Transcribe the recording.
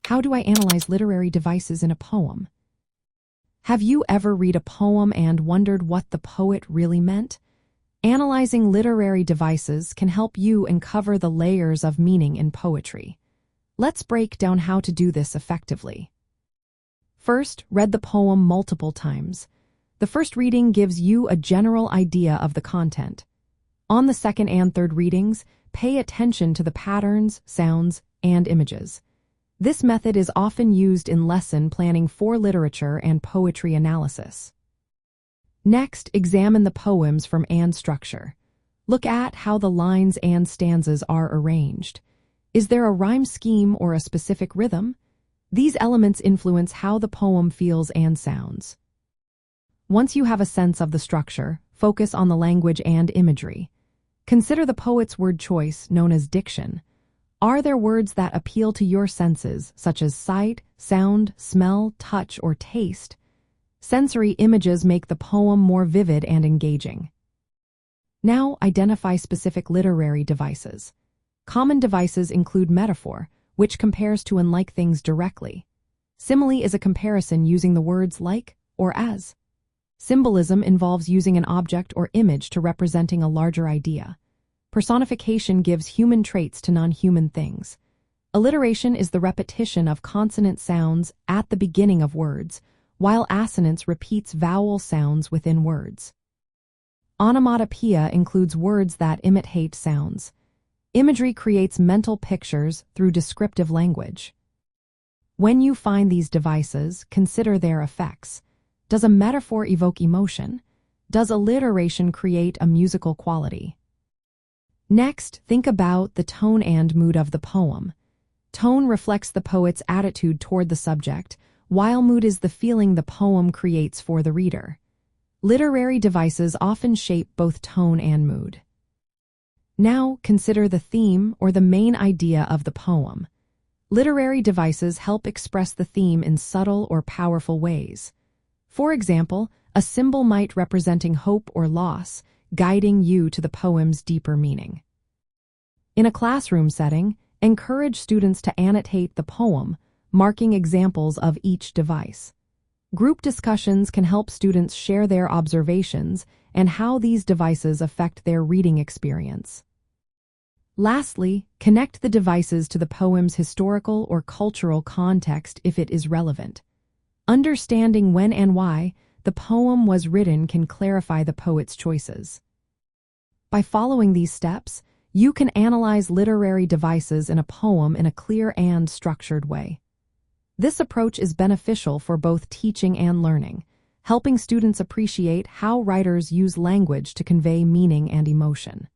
How do I analyze literary devices in a poem? Have you ever read a poem and wondered what the poet really meant? Analyzing literary devices can help you uncover the layers of meaning in poetry. Let's break down how to do this effectively. First, read the poem multiple times. The first reading gives you a general idea of the content. On the second and third readings, pay attention to the patterns, sounds, and images. This method is often used in lesson planning for literature and poetry analysis. Next, examine the poems from and structure. Look at how the lines and stanzas are arranged. Is there a rhyme scheme or a specific rhythm? These elements influence how the poem feels and sounds. Once you have a sense of the structure, focus on the language and imagery. Consider the poet's word choice, known as diction. Are there words that appeal to your senses, such as sight, sound, smell, touch, or taste? Sensory images make the poem more vivid and engaging. Now, identify specific literary devices. Common devices include metaphor, which compares to and like things directly. Simile is a comparison using the words like or as. Symbolism involves using an object or image to representing a larger idea. Personification gives human traits to non-human things. Alliteration is the repetition of consonant sounds at the beginning of words, while assonance repeats vowel sounds within words. Onomatopoeia includes words that imitate sounds. Imagery creates mental pictures through descriptive language. When you find these devices, consider their effects. Does a metaphor evoke emotion? Does alliteration create a musical quality? Next, think about the tone and mood of the poem. Tone reflects the poet's attitude toward the subject, while mood is the feeling the poem creates for the reader. Literary devices often shape both tone and mood. Now, consider the theme or the main idea of the poem. Literary devices help express the theme in subtle or powerful ways. For example, a symbol might representing hope or loss, guiding you to the poem's deeper meaning. In a classroom setting, encourage students to annotate the poem, marking examples of each device. Group discussions can help students share their observations and how these devices affect their reading experience. Lastly, connect the devices to the poem's historical or cultural context if it is relevant. Understanding when and why the poem was written can clarify the poet's choices. By following these steps, you can analyze literary devices in a poem in a clear and structured way. This approach is beneficial for both teaching and learning, helping students appreciate how writers use language to convey meaning and emotion.